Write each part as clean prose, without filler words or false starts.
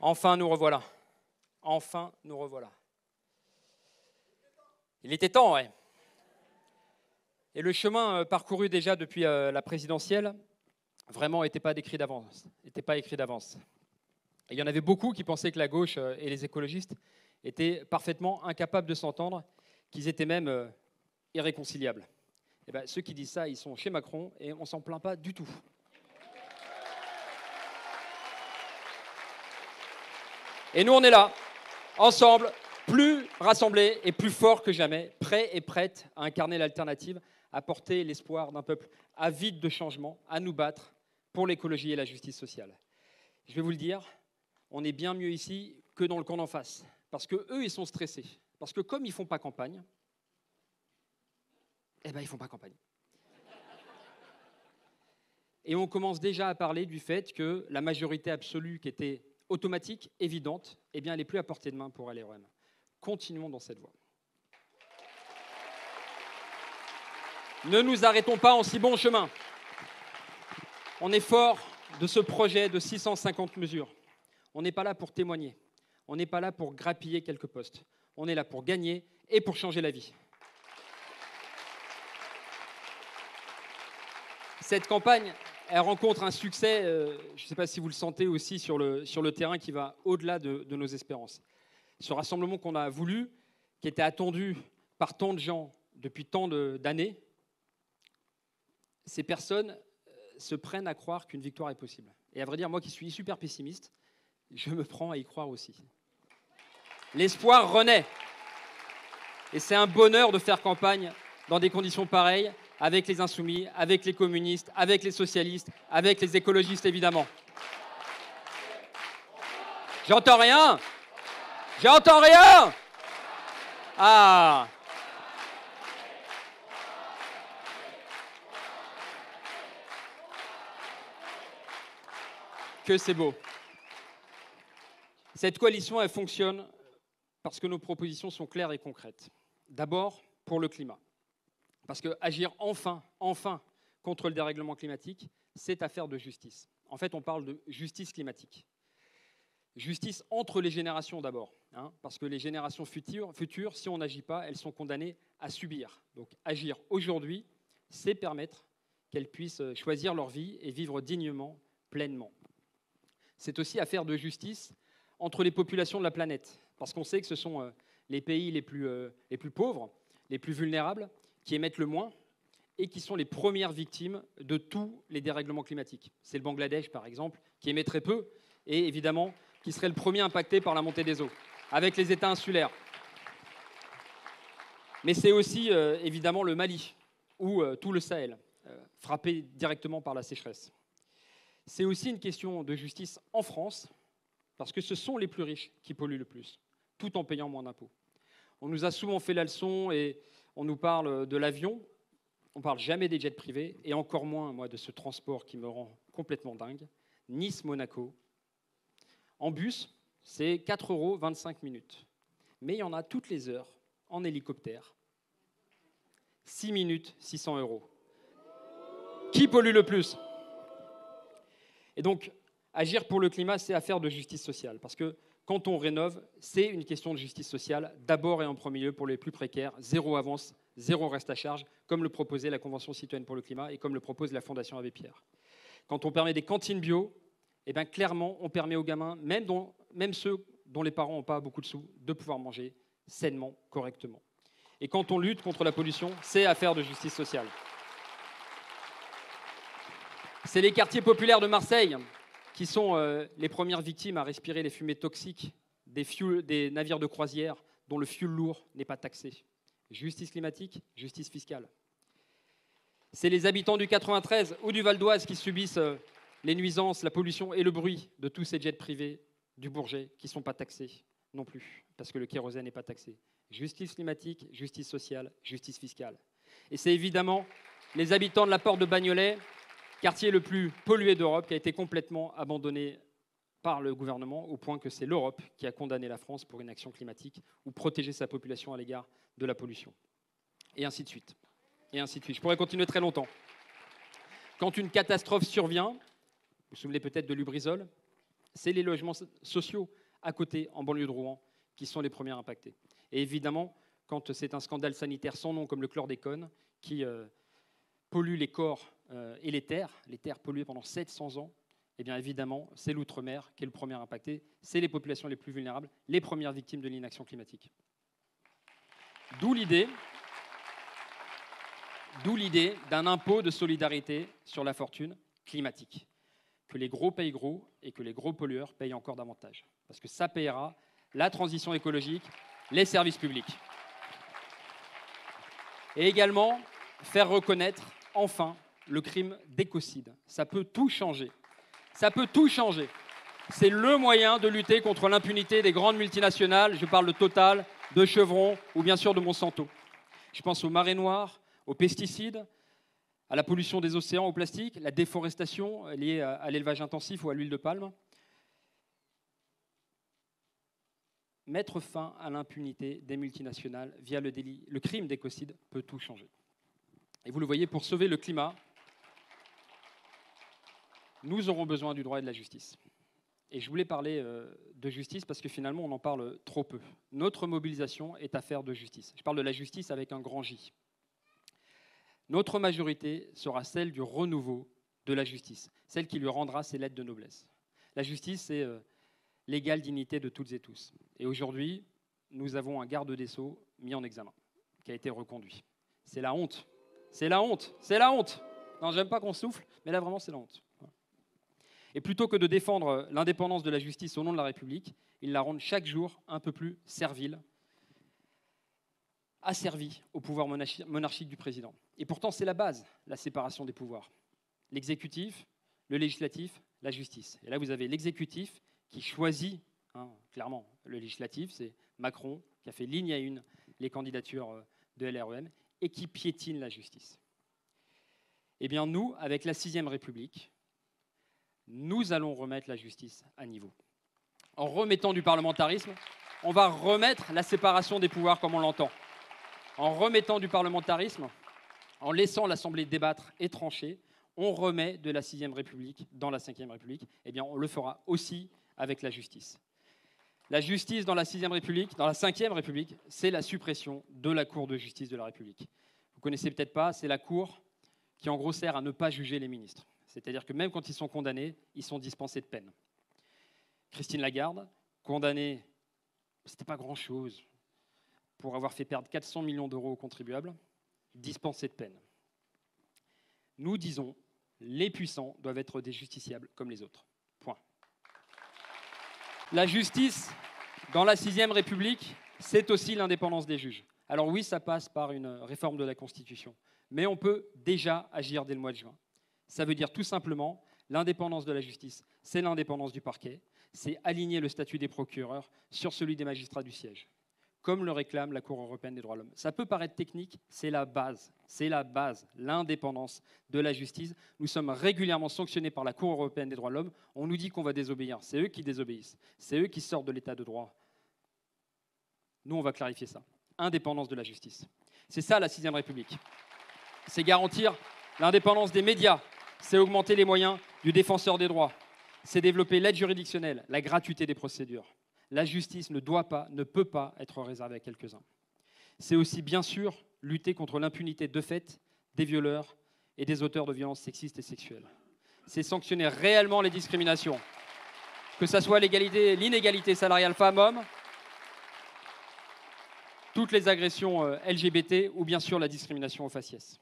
Enfin, nous revoilà. Enfin, nous revoilà. Il était temps, ouais. Et le chemin parcouru déjà depuis la présidentielle, vraiment, n'était pas écrit d'avance. Et il y en avait beaucoup qui pensaient que la gauche et les écologistes étaient parfaitement incapables de s'entendre, qu'ils étaient même irréconciliables. Et bien, ceux qui disent ça, ils sont chez Macron et on ne s'en plaint pas du tout. Et nous, on est là, ensemble, plus rassemblés et plus forts que jamais, prêts et prêtes à incarner l'alternative, à porter l'espoir d'un peuple avide de changement, à nous battre pour l'écologie et la justice sociale. Je vais vous le dire, on est bien mieux ici que dans le camp d'en face, parce qu'eux, ils sont stressés. Parce que comme ils ne font pas campagne, eh bien, ils ne font pas campagne. Et on commence déjà à parler du fait que la majorité absolue qui était automatique, évidente, eh bien, elle n'est plus à portée de main pour LREM. Continuons dans cette voie. Ne nous arrêtons pas en si bon chemin. On est fort de ce projet de 650 mesures. On n'est pas là pour témoigner. On n'est pas là pour grappiller quelques postes. On est là pour gagner et pour changer la vie. Cette campagne, elle rencontre un succès, je ne sais pas si vous le sentez aussi sur le terrain, qui va au-delà de nos espérances. Ce rassemblement qu'on a voulu, qui était attendu par tant de gens depuis tant d'années, ces personnes se prennent à croire qu'une victoire est possible. Et à vrai dire, moi qui suis super pessimiste, je me prends à y croire aussi. L'espoir renaît. Et c'est un bonheur de faire campagne dans des conditions pareilles, avec les insoumis, avec les communistes, avec les socialistes, avec les écologistes, évidemment. J'entends rien. J'entends rien. Ah. Que c'est beau. Cette coalition, elle fonctionne parce que nos propositions sont claires et concrètes. D'abord, pour le climat. Parce qu'agir enfin contre le dérèglement climatique, c'est affaire de justice. En fait, on parle de justice climatique. Justice entre les générations d'abord, parce que les générations futures, si on n'agit pas, elles sont condamnées à subir. Donc agir aujourd'hui, c'est permettre qu'elles puissent choisir leur vie et vivre dignement, pleinement. C'est aussi affaire de justice entre les populations de la planète, parce qu'on sait que ce sont les pays les plus pauvres, les plus vulnérables, qui émettent le moins et qui sont les premières victimes de tous les dérèglements climatiques. C'est le Bangladesh, par exemple, qui émet très peu et évidemment qui serait le premier impacté par la montée des eaux, avec les États insulaires. Mais c'est aussi évidemment le Mali ou tout le Sahel, frappé directement par la sécheresse. C'est aussi une question de justice en France, parce que ce sont les plus riches qui polluent le plus, tout en payant moins d'impôts. On nous a souvent fait la leçon et on nous parle de l'avion, on ne parle jamais des jets privés, et encore moins, moi, de ce transport qui me rend complètement dingue. Nice-Monaco. En bus, c'est 4,25 €. Mais il y en a toutes les heures, en hélicoptère. 6 minutes, 600 €. Qui pollue le plus? Et donc, agir pour le climat, c'est affaire de justice sociale. Parce que quand on rénove, c'est une question de justice sociale, d'abord et en premier lieu pour les plus précaires, zéro avance, zéro reste à charge, comme le proposait la Convention citoyenne pour le climat et comme le propose la Fondation Abbé Pierre. Quand on permet des cantines bio, eh bien, clairement, on permet aux gamins, même ceux dont les parents n'ont pas beaucoup de sous, de pouvoir manger sainement, correctement. Et quand on lutte contre la pollution, c'est affaire de justice sociale. C'est les quartiers populaires de Marseille qui sont les premières victimes à respirer les fumées toxiques des navires de croisière dont le fioul lourd n'est pas taxé. Justice climatique, justice fiscale. C'est les habitants du 93 ou du Val d'Oise qui subissent les nuisances, la pollution et le bruit de tous ces jets privés du Bourget qui ne sont pas taxés non plus, parce que le kérosène n'est pas taxé. Justice climatique, justice sociale, justice fiscale. Et c'est évidemment les habitants de la Porte de Bagnolet, quartier le plus pollué d'Europe, qui a été complètement abandonné par le gouvernement, au point que c'est l'Europe qui a condamné la France pour inaction climatique ou protéger sa population à l'égard de la pollution. Et ainsi de suite. Et ainsi de suite. Je pourrais continuer très longtemps. Quand une catastrophe survient, vous vous souvenez peut-être de Lubrizol, C'est les logements sociaux à côté, en banlieue de Rouen, qui sont les premiers impactés. Et évidemment, quand c'est un scandale sanitaire sans nom comme le chlordécone, qui pollue les corps et les terres polluées pendant 700 ans, eh bien évidemment, c'est l'outre-mer qui est le premier impacté, c'est les populations les plus vulnérables, les premières victimes de l'inaction climatique. D'où l'idée d'un impôt de solidarité sur la fortune climatique. Que les gros payent gros et que les gros pollueurs payent encore davantage. Parce que ça payera la transition écologique, les services publics. Et également, faire reconnaître enfin le crime d'écocide. Ça peut tout changer. Ça peut tout changer. C'est le moyen de lutter contre l'impunité des grandes multinationales. Je parle de Total, de Chevron ou bien sûr de Monsanto. Je pense aux marées noires, aux pesticides, à la pollution des océans au plastique, la déforestation liée à l'élevage intensif ou à l'huile de palme. Mettre fin à l'impunité des multinationales via le crime d'écocide peut tout changer. Et vous le voyez, pour sauver le climat, nous aurons besoin du droit et de la justice. Et je voulais parler de justice parce que finalement, on en parle trop peu. Notre mobilisation est affaire de justice. Je parle de la justice avec un grand J. Notre majorité sera celle du renouveau de la justice, celle qui lui rendra ses lettres de noblesse. La justice, c'est l'égale dignité de toutes et tous. Et aujourd'hui, nous avons un garde des Sceaux mis en examen, qui a été reconduit. C'est la honte. C'est la honte. C'est la honte. Non, j'aime pas qu'on souffle, mais là, vraiment, c'est la honte. Et plutôt que de défendre l'indépendance de la justice au nom de la République, ils la rendent chaque jour un peu plus servile, asservie au pouvoir monarchique du président. Et pourtant, c'est la base, la séparation des pouvoirs. L'exécutif, le législatif, la justice. Et là, vous avez l'exécutif qui choisit, clairement, le législatif, c'est Macron qui a fait ligne à une les candidatures de LREM et qui piétine la justice. Eh bien, nous, avec la 6ème République, nous allons remettre la justice à niveau. En remettant du parlementarisme, on va remettre la séparation des pouvoirs comme on l'entend. En remettant du parlementarisme, en laissant l'Assemblée débattre et trancher, on remet de la 6ème République dans la 5e République. Eh bien, on le fera aussi avec la justice. La justice dans la 6ème République, dans la 5e République, c'est la suppression de la Cour de justice de la République. Vous ne connaissez peut-être pas, c'est la Cour qui en gros sert à ne pas juger les ministres. C'est-à-dire que même quand ils sont condamnés, ils sont dispensés de peine. Christine Lagarde, condamnée, c'était pas grand-chose, pour avoir fait perdre 400 millions d'euros aux contribuables, dispensée de peine. Nous disons, les puissants doivent être des justiciables comme les autres. Point. La justice, dans la 6ème République, c'est aussi l'indépendance des juges. Alors oui, ça passe par une réforme de la Constitution, mais on peut déjà agir dès le mois de juin. Ça veut dire tout simplement l'indépendance de la justice, c'est l'indépendance du parquet, c'est aligner le statut des procureurs sur celui des magistrats du siège, comme le réclame la Cour européenne des droits de l'homme. Ça peut paraître technique, c'est la base, l'indépendance de la justice. Nous sommes régulièrement sanctionnés par la Cour européenne des droits de l'homme. On nous dit qu'on va désobéir, c'est eux qui désobéissent, c'est eux qui sortent de l'état de droit. Nous, on va clarifier ça. Indépendance de la justice. C'est ça la 6ème République. C'est garantir l'indépendance des médias, c'est augmenter les moyens du défenseur des droits, c'est développer l'aide juridictionnelle, la gratuité des procédures. La justice ne doit pas, ne peut pas être réservée à quelques-uns. C'est aussi, bien sûr, lutter contre l'impunité de fait des violeurs et des auteurs de violences sexistes et sexuelles. C'est sanctionner réellement les discriminations, que ce soit l'inégalité salariale femmes-hommes, toutes les agressions LGBT ou bien sûr la discrimination au faciès.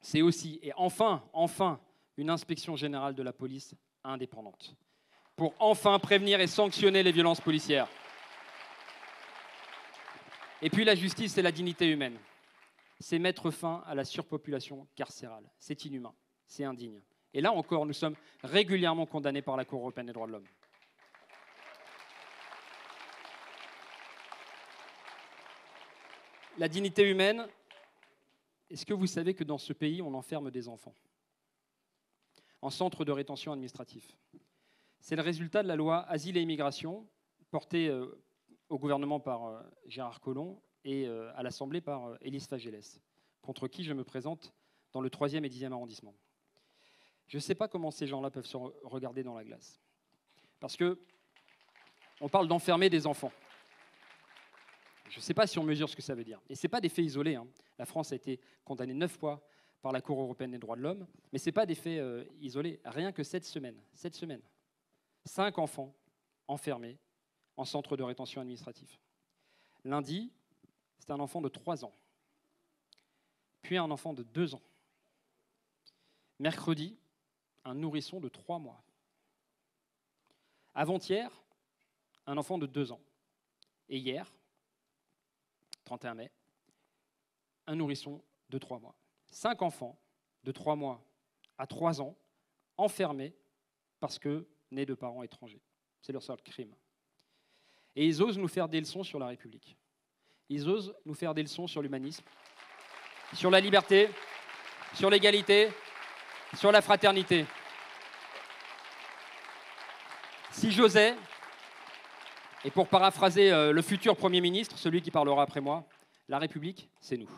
C'est aussi, et enfin, une inspection générale de la police indépendante, pour enfin prévenir et sanctionner les violences policières. Et puis la justice, c'est la dignité humaine. C'est mettre fin à la surpopulation carcérale. C'est inhumain, c'est indigne. Et là encore, nous sommes régulièrement condamnés par la Cour européenne des droits de l'homme. La dignité humaine, est-ce que vous savez que dans ce pays, on enferme des enfants en centre de rétention administratif? C'est le résultat de la loi Asile et Immigration, portée au gouvernement par Gérard Collomb et à l'Assemblée par Élise Fagellès, contre qui je me présente dans le 3e et 10e arrondissement. Je ne sais pas comment ces gens-là peuvent se regarder dans la glace. Parce que on parle d'enfermer des enfants. Je ne sais pas si on mesure ce que ça veut dire. Et ce n'est pas des faits isolés. Hein. La France a été condamnée 9 fois par la Cour européenne des droits de l'homme, mais ce n'est pas des faits isolés. Rien que cette semaine, 5 enfants enfermés en centre de rétention administratif. Lundi, c'était un enfant de 3 ans, puis un enfant de 2 ans. Mercredi, un nourrisson de 3 mois. Avant-hier, un enfant de 2 ans. Et hier, 31 mai, un nourrisson de 3 mois. 5 enfants de 3 mois à 3 ans enfermés parce que nés de parents étrangers. C'est leur seul crime. Et ils osent nous faire des leçons sur la République. Ils osent nous faire des leçons sur l'humanisme, sur la liberté, sur l'égalité, sur la fraternité. Si j'osais, et pour paraphraser le futur Premier ministre, celui qui parlera après moi, la République, c'est nous.